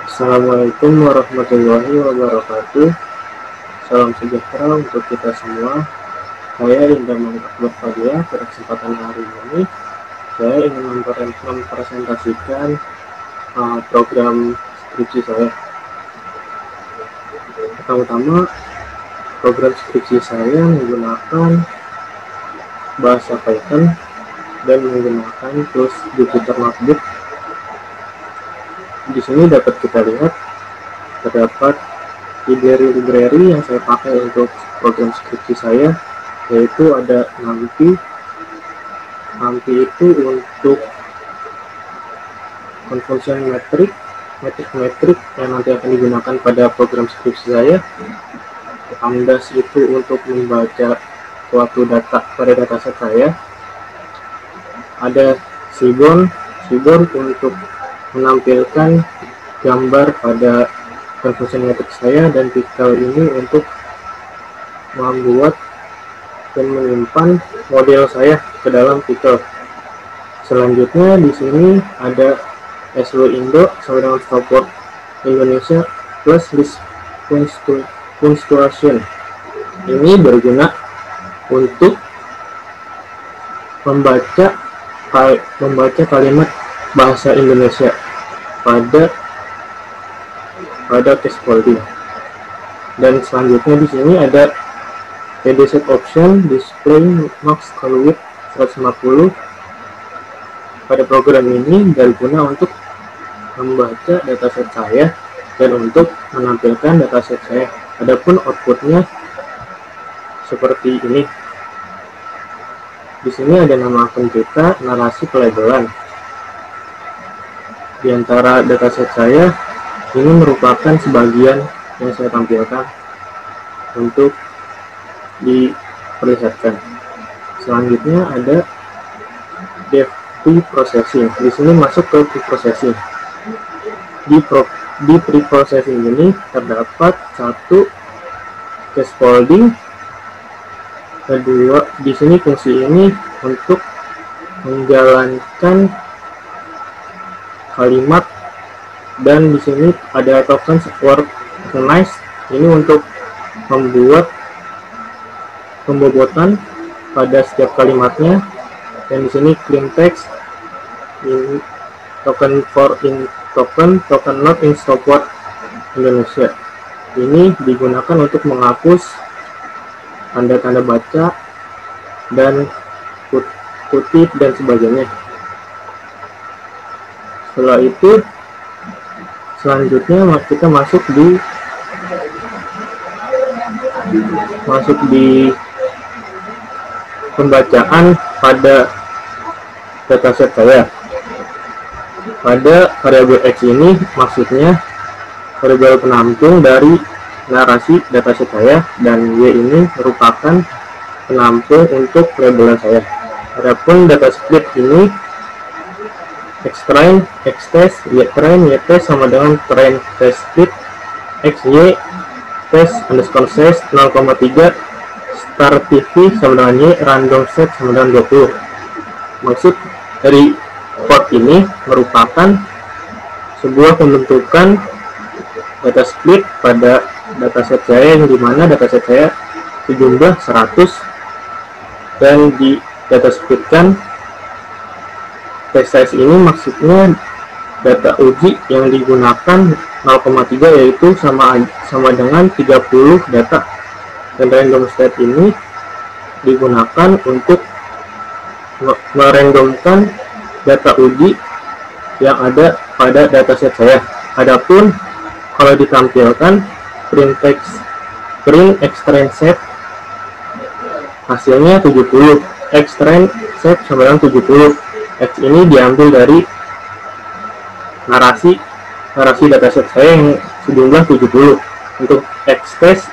Assalamualaikum warahmatullahi wabarakatuh. Salam sejahtera untuk kita semua. Saya Indra Ahmad Fadiyah. Pada kesempatan hari ini, saya ingin mempresentasikan program skripsi saya. Pertama-tama, program skripsi saya menggunakan bahasa Python dan menggunakan tools Jupyter Notebook. Di sini dapat kita lihat terdapat library yang saya pakai untuk program skripsi saya, yaitu ada NumPy. NumPy itu untuk convolution metric yang nanti akan digunakan pada program skripsi saya. Pandas itu untuk membaca suatu data pada dataset saya. Ada Seaborn untuk menampilkan gambar pada convolution matrix saya, dan Pickle ini untuk membuat dan menyimpan model saya ke dalam Pickle. Selanjutnya di sini ada SW Indo sama dengan Stopwatch Indonesia plus list punctuation. Ini berguna untuk membaca kalimat bahasa Indonesia pada case folding. Dan selanjutnya di sini ada PDSet option display max call width 150. Pada program ini berguna untuk membaca dataset saya dan untuk menampilkan dataset saya. Adapun outputnya seperti ini. Di sini ada nama akun kita, narasi, pelabelan. Di antara dataset saya, ini merupakan sebagian yang saya tampilkan untuk diperlihatkan. Selanjutnya ada pre-processing. Di sini masuk ke pre-processing. Di pre-processing ini terdapat satu case folding. Kedua, di sini fungsi ini untuk menjalankan kalimat, dan di sini ada token word recognize. Ini untuk membuat pembobotan pada setiap kalimatnya, dan di sini clean text, ini token not in Stopwatch Indonesia. Ini digunakan untuk menghapus tanda-tanda baca dan kutip dan sebagainya. Setelah itu, selanjutnya kita masuk di pembacaan pada dataset saya. Pada variabel X ini maksudnya variabel penampung dari narasi dataset saya, dan Y ini merupakan penampung untuk labelan saya. Adapun data split ini xtrain, xtest, ytrain, ytest sama dengan train test split, xy test underscore test 0,3, start tv sama dengan y, random set sama dengan 20. Maksud dari port ini merupakan sebuah pembentukan data split pada dataset saya, yang dimana dataset saya sejumlah 100 dan di data splitkan. Test size ini maksudnya data uji yang digunakan 0,3, yaitu sama dengan 30 data, dan random state ini digunakan untuk merandomkan data uji yang ada pada dataset saya. Adapun kalau ditampilkan print xtrain set, hasilnya 70, xtrain set sama dengan 70. X ini diambil dari narasi dataset saya yang sejumlah 70. Untuk xtest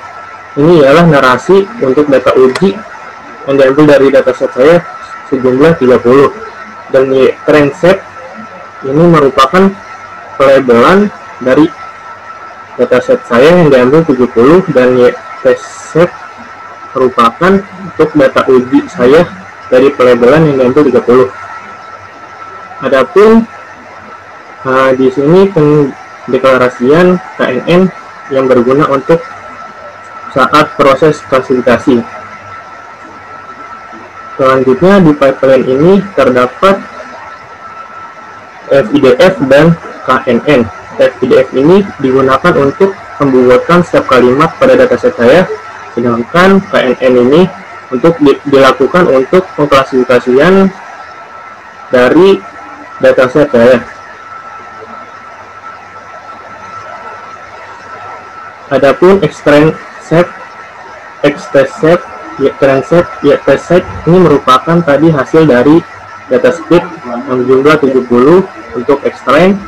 ini ialah narasi untuk data uji yang diambil dari dataset saya sejumlah 30. Dan ytrain set ini merupakan pelabelan dari dataset saya yang diambil 70, dan ytest set merupakan untuk data uji saya dari pelabelan yang diambil 30. Adapun Nah, di sini pendeklarasian KNN yang berguna untuk saat proses klasifikasi. Selanjutnya di pipeline ini terdapat FIDF dan KNN. FIDF ini digunakan untuk pembuatan setiap kalimat pada dataset saya, sedangkan KNN ini untuk dilakukan untuk pengklasifikasian dari dataset saya. Adapun extract set, transet, test ini merupakan tadi hasil dari data split yang berjumlah 70 untuk extract,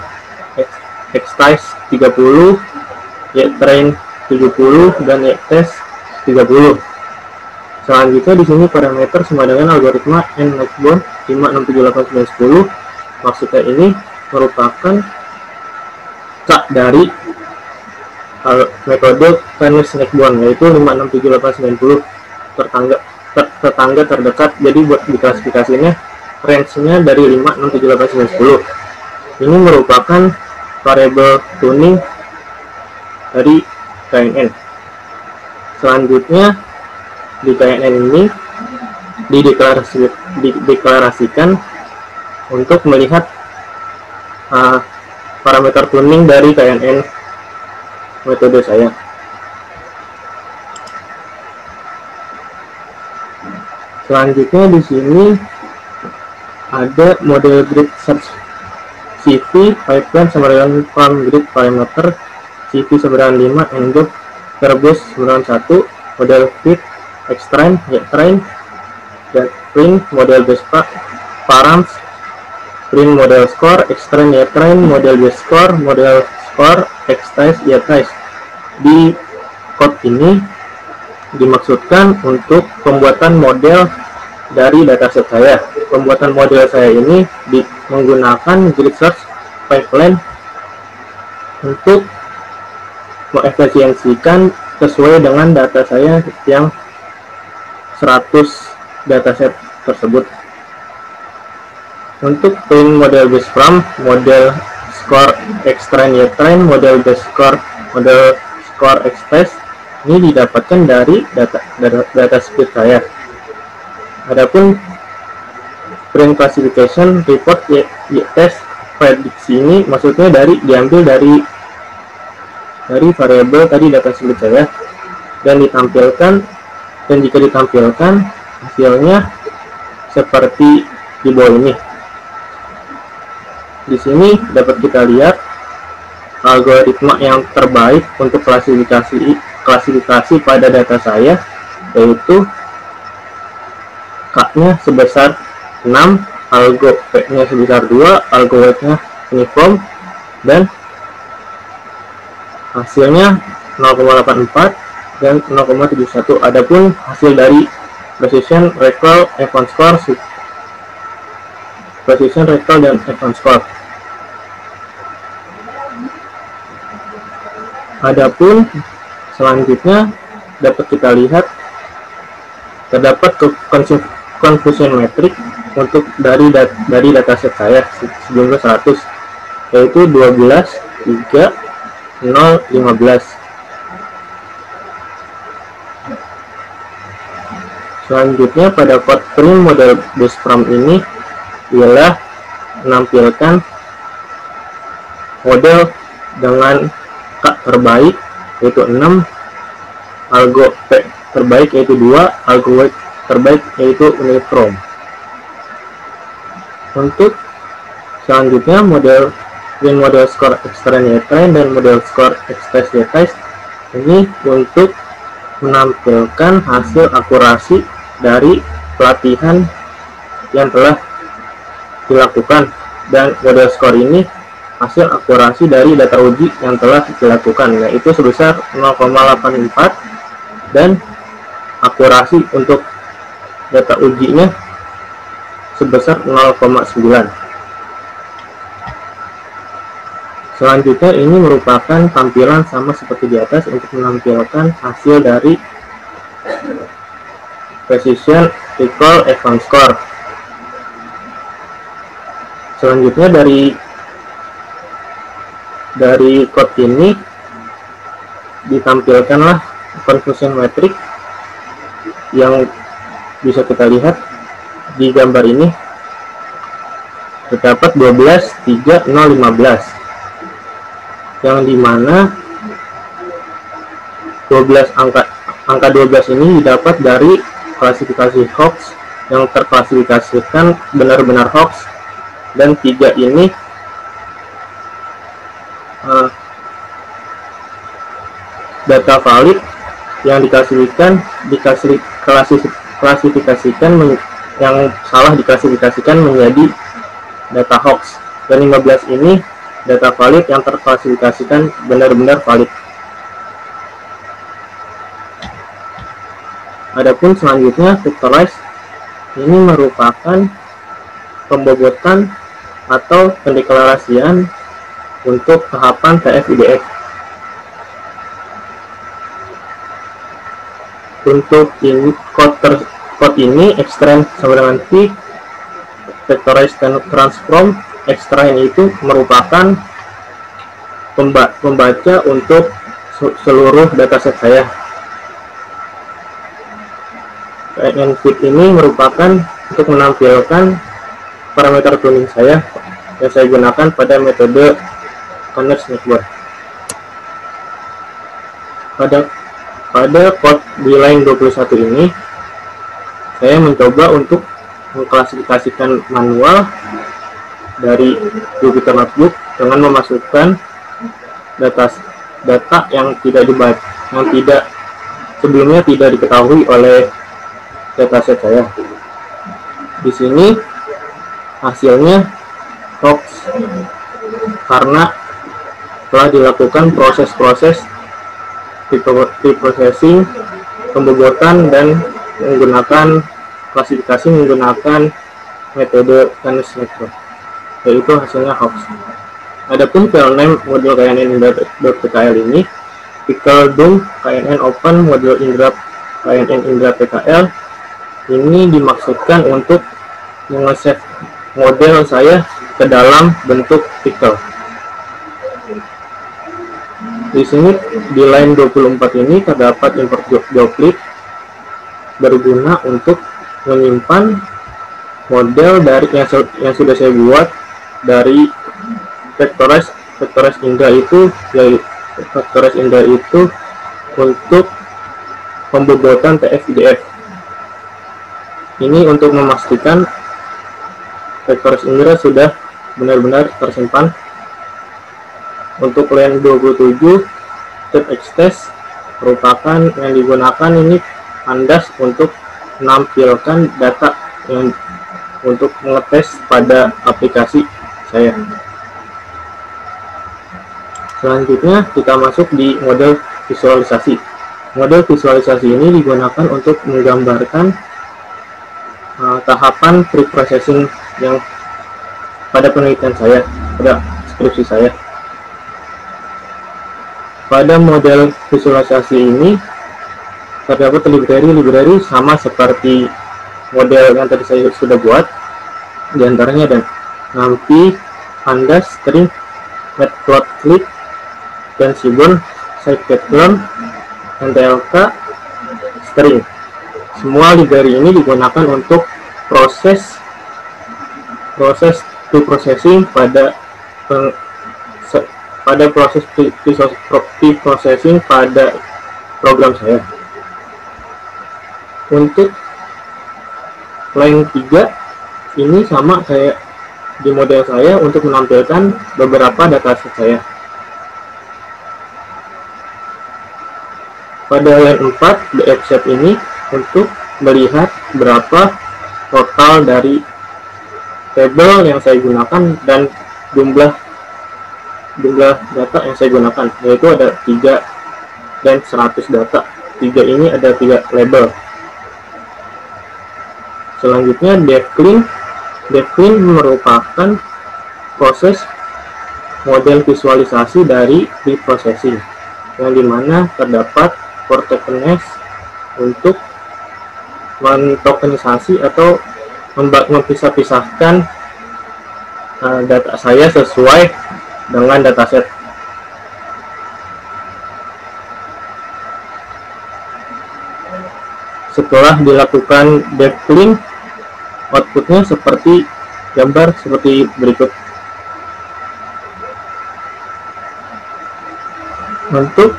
30, train 70 dan test 30. Selanjutnya di sini parameter sama dengan algoritma n-neckbone 5678 910. Maksudnya ini merupakan cak dari metode Venus neckbone, yaitu 567890 tetangga terdekat. Jadi buat diklasifikasinya range-nya dari 567810. Ini merupakan variabel tuning dari KNN. Selanjutnya di KNN ini dideklarasikan untuk melihat parameter tuning dari KNN metode saya. Selanjutnya di sini ada model grid search CV pipeline sama dengan farm grid parameter CV 95 ngjob verbose 91 model fit extrain train dan print model base params print model score extrain train model base score model score extract di code ini dimaksudkan untuk pembuatan model dari dataset saya. Pembuatan model saya ini menggunakan grid search pipeline untuk mengefisiensikan sesuai dengan data saya yang 100 dataset tersebut. Untuk print model base from model score extrain train model base score model score express ini didapatkan dari data split saya. Adapun print classification report test prediksi ini maksudnya diambil dari variabel tadi data split saya dan ditampilkan, dan jika ditampilkan hasilnya seperti di bawah ini. Di sini dapat kita lihat algoritma yang terbaik untuk klasifikasi pada data saya, yaitu K-nya sebesar 6, algo P-nya sebesar 2, algo weight-nya uniform, dan hasilnya 0,84 dan 0,71. Adapun hasil dari precision recall, event score, precision recall dan event score. Adapun selanjutnya dapat kita lihat terdapat confusion metric untuk dari dataset saya sejumlah 100, yaitu 12, 3, 0, 15. Selanjutnya pada code print model base from ini ialah menampilkan model dengan K terbaik yaitu 6, algo P terbaik yaitu 2, algo weight terbaik yaitu uniform. Untuk selanjutnya print model score extrain train dan model score express test ini untuk menampilkan hasil akurasi dari pelatihan yang telah dilakukan, dan model score ini hasil akurasi dari data uji yang telah dilakukan, yaitu sebesar 0,84, dan akurasi untuk data ujinya sebesar 0,9. Selanjutnya ini merupakan tampilan sama seperti di atas untuk menampilkan hasil dari precision recall event score. Selanjutnya dari Dari code ini ditampilkanlah conversion matrix yang bisa kita lihat di gambar ini, terdapat 12, 3, 0, 15, yang dimana angka 12 ini didapat dari klasifikasi hoax yang terklasifikasikan benar-benar hoax, dan 3 ini data valid yang diklasifikasikan yang salah diklasifikasikan menjadi data hoax, dan 15 ini data valid yang terklasifikasikan benar-benar valid. Adapun selanjutnya, factorize ini merupakan pembobotan atau pendeklarasian untuk tahapan TF-IDF. Untuk code ini extract sama dengan T, factorize transform. Extract itu merupakan pembaca untuk seluruh dataset saya. KNN fit ini merupakan untuk menampilkan parameter tuning saya yang saya gunakan pada metode Connex Network. Pada code di line 21 ini, saya mencoba untuk mengklasifikasikan manual dari Jupyter Notebook dengan memasukkan data yang tidak dibaca, yang sebelumnya tidak diketahui oleh dataset saya. Di sini hasilnya hoax karena telah dilakukan proses-proses preprocessing, pembobotan, dan menggunakan klasifikasi menggunakan metode Connex Network, yaitu hasilnya hoax. Adapun file name modul knn-indra.pkl ini, pickle doom knn open modul indra knn-indra.pkl ini dimaksudkan untuk mengeset model saya ke dalam bentuk pickle. Di sini di line 24 ini terdapat import droplet berguna untuk menyimpan model dari yang sudah saya buat dari factorize Indra itu, yaitu factorize Indra itu untuk pembobotan TF-IDF. Ini untuk memastikan factorize Indra sudah benar-benar tersimpan. Untuk line 27 TF-XTest merupakan yang digunakan ini pandas untuk menampilkan data yang untuk mengetes pada aplikasi saya. Selanjutnya kita masuk di model visualisasi. Model visualisasi ini digunakan untuk menggambarkan tahapan preprocessing yang pada penelitian saya, pada skripsi saya. Pada model visualisasi ini terdapat library sama seperti model yang tadi saya sudah buat, diantaranya dan NumPy, Pandas, String, Matplotlib, dan Seaborn, Scikit-learn, NTLK, String. Semua library ini digunakan untuk proses preprocessing pada proses preprocessing pada program saya. Untuk line 3 ini sama kayak di model saya untuk menampilkan beberapa dataset saya. Pada line 4 dfset ini untuk melihat berapa total dari tabel yang saya gunakan dan jumlah data yang saya gunakan, yaitu ada 3 dan 100 data. 3 ini ada 3 label. Selanjutnya devclean merupakan proses model visualisasi dari preprocessing, yang dimana terdapat for tokenness untuk mentokenisasi atau mempisah-pisahkan data saya sesuai dengan dataset Setelah dilakukan dev clean, outputnya seperti gambar seperti berikut. Untuk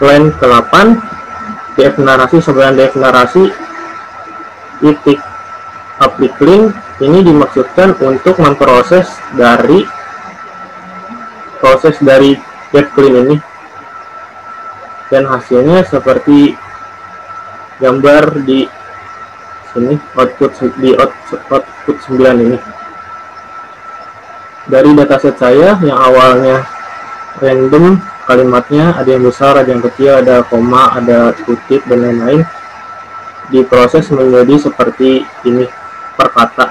line ke-8, df narasi sebagai df narasi titik apply clean ini dimaksudkan untuk memproses dari dev clean ini, dan hasilnya seperti gambar di sini, output 9 ini. Dari dataset saya yang awalnya random kalimatnya, ada yang besar, ada yang kecil, ada koma, ada kutip, dan lain-lain, diproses menjadi seperti ini per kata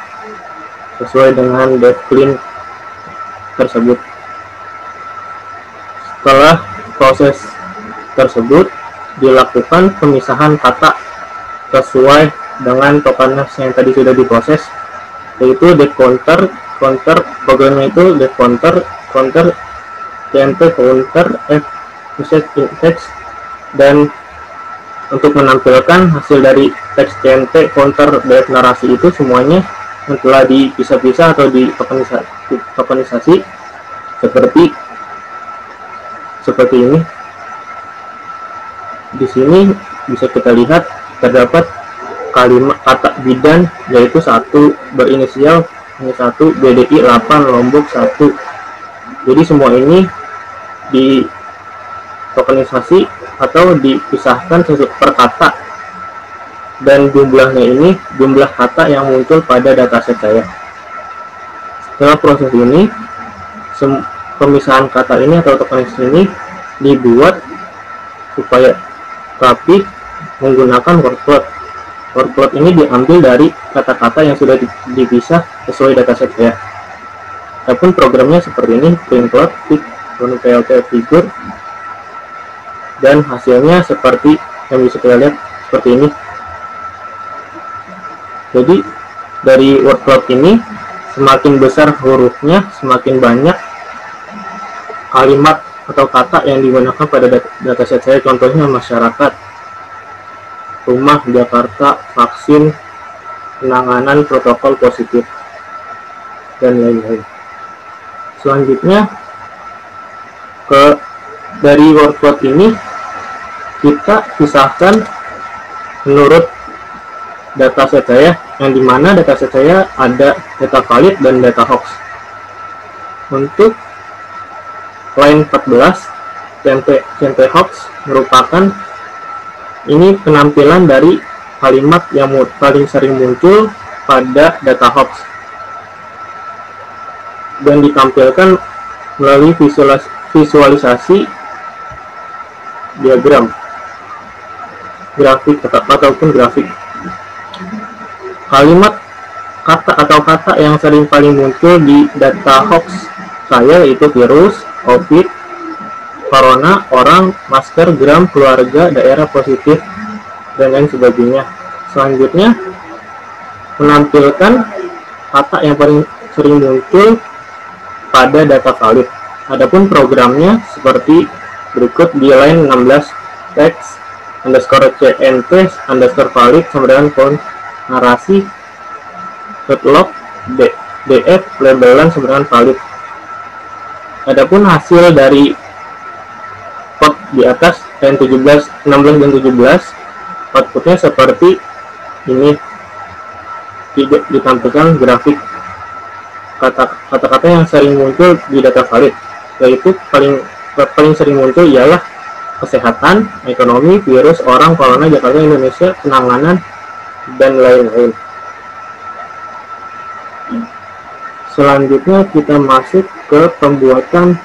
sesuai dengan dev clean tersebut. Setelah proses tersebut dilakukan pemisahan kata sesuai dengan tokenas yang tadi sudah diproses, yaitu dev counter, programnya itu dev counter, tnt counter, f message text, dan untuk menampilkan hasil dari teks tnt counter dev narasi itu semuanya yang telah dipisah-pisah atau ditokenisasi seperti ini. Di sini bisa kita lihat terdapat kalimat kata bidan, yaitu 1 berinisial ini 1 BDI 8 Lombok 1. Jadi semua ini ditokenisasi atau dipisahkan per kata, dan jumlahnya ini jumlah kata yang muncul pada dataset saya. Setelah proses ini, pemisahan kata ini atau tokenisasi ini dibuat supaya rapi menggunakan word cloud. Word cloud ini diambil dari kata-kata yang sudah dipisah sesuai dataset saya. Adapun programnya seperti ini, print cloud, PLT figure, dan hasilnya seperti yang bisa kita lihat seperti ini. Jadi dari word cloud ini, semakin besar hurufnya, semakin banyak kalimat atau kata yang digunakan pada dataset saya. Contohnya masyarakat, rumah, Jakarta, vaksin, penanganan protokol positif, dan lain-lain. Selanjutnya dari word cloud ini kita pisahkan menurut dataset saya, yang dimana dataset saya ada data valid dan data hoax. Untuk line 14 CNP hoax merupakan ini penampilan dari kalimat yang paling sering muncul pada data hoax, dan ditampilkan melalui visualisasi diagram, grafik ataupun grafik. Kalimat kata atau kata yang sering paling muncul di data hoax saya yaitu virus, COVID, corona, orang, masker, gram, keluarga, daerah positif, dan lain sebagainya. Selanjutnya menampilkan kata yang paling sering muncul pada data valid. Adapun programnya seperti berikut di line 16, text underscore cnp underscore valid sama dengan font narasi log df labelan sama dengan valid. Adapun hasil dari pot di atas line 16 dan 17, outputnya seperti ini, tidak ditampilkan grafik kata-kata yang sering muncul di data valid, yaitu paling sering muncul ialah kesehatan, ekonomi, virus, orang, corona, Jakarta, Indonesia, penanganan, dan lain-lain. Selanjutnya kita masuk ke pembuatan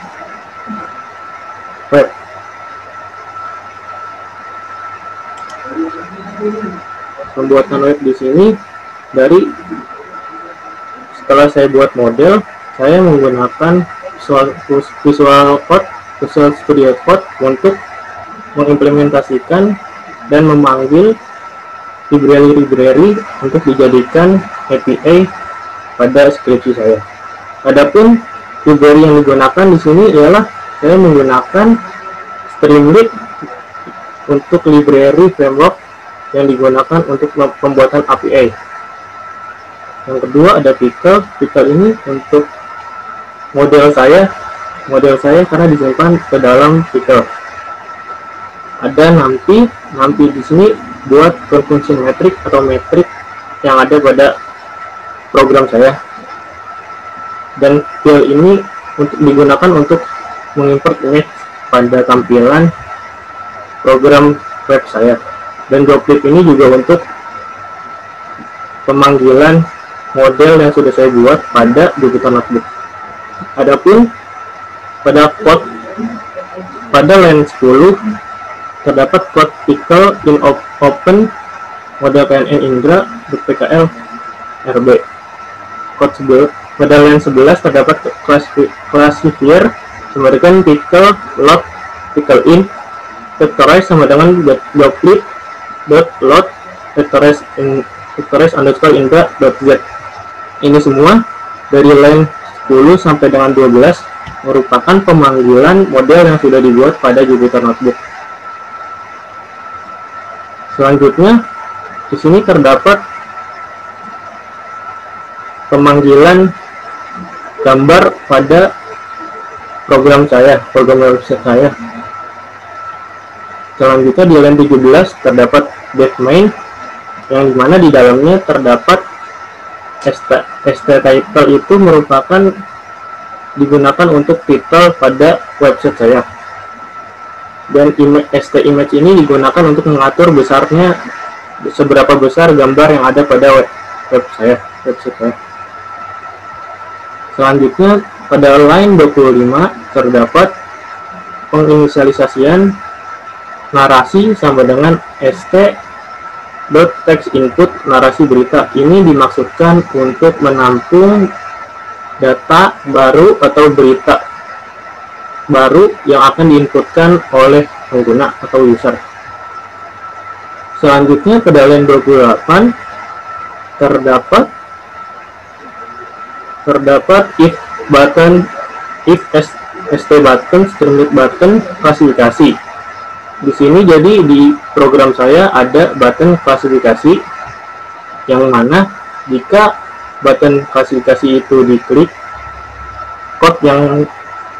web. Pembuatan web di sini setelah saya buat model, saya menggunakan Visual Studio Code untuk mengimplementasikan dan memanggil library untuk dijadikan API pada skripsi saya. Adapun library yang digunakan di sini ialah saya menggunakan Streamlit untuk library framework yang digunakan untuk pembuatan API. Yang kedua ada pickle. Pickle ini untuk model saya karena disimpan ke dalam pickle. Ada nanti di sini buat confunction metric atau metrik yang ada pada program saya. Dan fill ini digunakan untuk mengimport image pada tampilan program web saya. Dan droplet ini juga untuk pemanggilan model yang sudah saya buat pada Jupyter Notebook. Adapun pada code pada line 10 terdapat code pickle in open model PNN Indra .pkl rb. Code pada line 11 terdapat classifier memberikan pickle load pickle in vectorize sama dengan droplet load vectorize underscore indra z. Ini semua dari line 10 sampai dengan 12 merupakan pemanggilan model yang sudah dibuat pada Jupyter Notebook. Selanjutnya, di sini terdapat pemanggilan gambar pada program website saya. Selanjutnya di line 17 terdapat get main, yang dimana di dalamnya terdapat st-title itu merupakan digunakan untuk title pada website saya. Dan st-image ini digunakan untuk mengatur besarnya seberapa besar gambar yang ada pada website saya. Selanjutnya pada line 25 terdapat penginisialisasian narasi sama dengan st.text input narasi berita. Ini dimaksudkan untuk menampung data baru atau berita baru yang akan diinputkan oleh pengguna atau user. Selanjutnya pada line 28 terdapat if button, if st button, string button klasifikasi. Di sini jadi di program saya ada button klasifikasi yang mana jika button klasifikasi itu diklik, code yang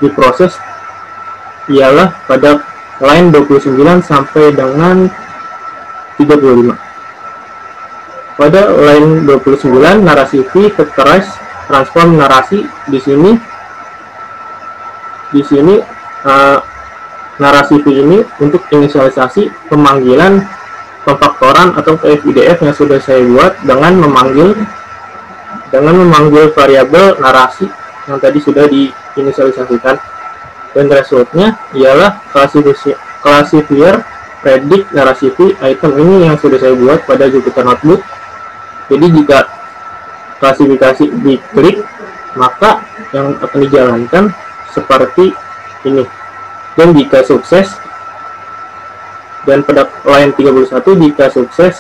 diproses ialah pada line 29 sampai dengan 35. Pada line 29 narasi v vectorize transform narasi. Di sini narasi v ini untuk inisialisasi pemanggilan pemfaktoran atau PFIDF yang sudah saya buat dengan memanggil variabel narasi yang tadi sudah diinisialisasikan. Dan resultnya ialah classifier predict narasi v item ini yang sudah saya buat pada Jupyter Notebook. Jadi jika klasifikasi diklik, maka yang akan dijalankan seperti ini. Dan jika sukses, dan pada line 31 jika sukses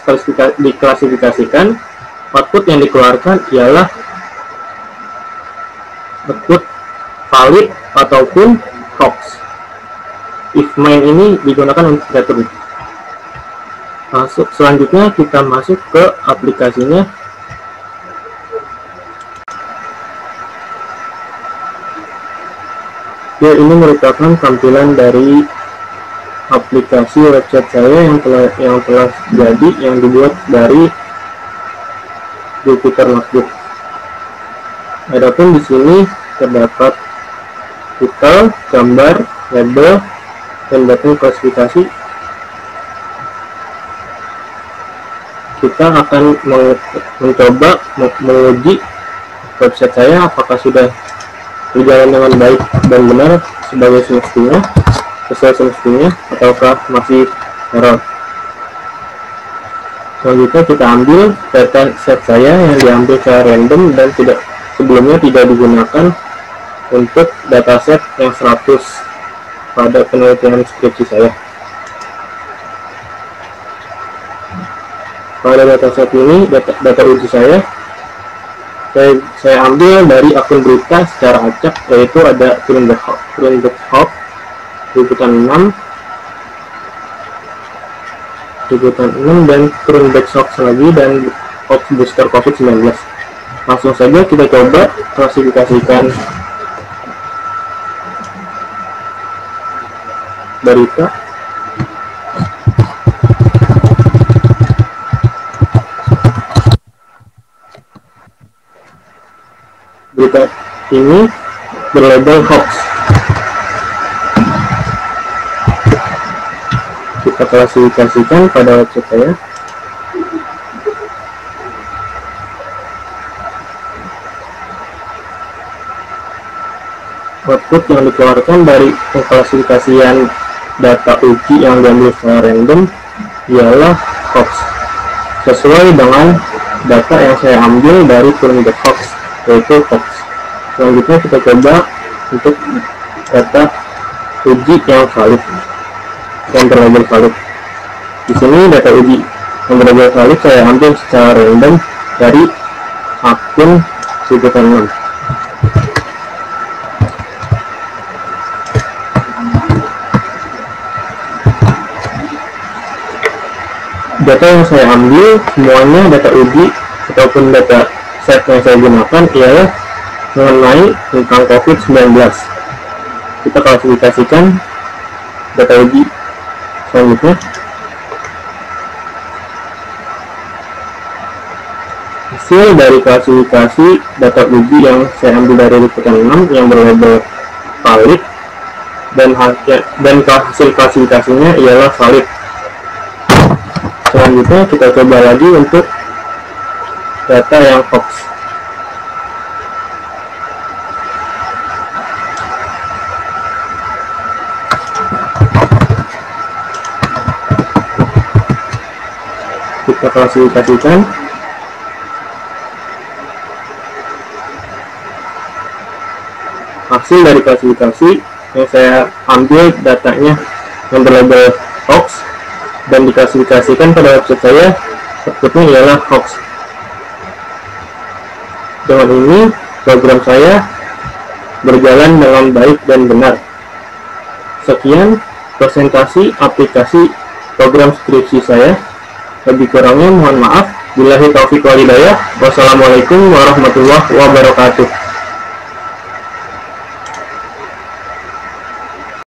diklasifikasikan, output yang dikeluarkan ialah output valid ataupun hoax. If main ini digunakan untuk return. Selanjutnya kita masuk ke aplikasinya. Ya, ini merupakan tampilan dari aplikasi website saya yang telah jadi, yang dibuat dari Jupyter Notebook. Adapun di sini terdapat titel, gambar, label, dan button klasifikasi. Kita akan mencoba menguji website saya apakah sudah berjalan dengan baik dan benar sesuai semestinya, ataukah masih error. Selanjutnya kita ambil data set saya yang diambil secara random dan sebelumnya tidak digunakan untuk dataset yang 100 pada penelitian skripsi saya. Pada dataset ini, data uji saya ambil dari akun berita secara acak, yaitu ada Greenberg Hawk liputan 6, Liputan 6 dan turun back hoax lagi dan hoax booster COVID-19. Langsung saja kita coba klasifikasikan berita. Berita ini berlabel hoax. Kita klasifikasikan pada website saya. Output yang dikeluarkan dari pengklasifikasian data uji yang diambil secara random ialah hoax, sesuai dengan data yang saya ambil dari Turnitin hoax, yaitu hoax. Selanjutnya kita coba untuk data uji yang valid, yang berlabel valid. Di sini data uji yang berlabel valid saya ambil secara random dari akun Liputan 6. Data yang saya ambil semuanya data uji ataupun data set yang saya gunakan ialah mengenai tentang COVID-19. Kita klasifikasikan data uji selanjutnya. Hasil dari klasifikasi data uji yang saya ambil dari Liputan 6 yang berlabel valid dan hasil klasifikasinya ialah valid. Selanjutnya kita coba lagi untuk data yang hoax. Kita klasifikasikan. Hasil dari klasifikasi yang saya ambil datanya yang berlabel hoax dan diklasifikasikan pada website saya, outputnya ialah hoax. Dengan ini program saya berjalan dengan baik dan benar. Sekian presentasi aplikasi program skripsi saya. Lebih kurangnya mohon maaf. Billahi taufiq wal hidayah. Wassalamualaikum warahmatullahi wabarakatuh.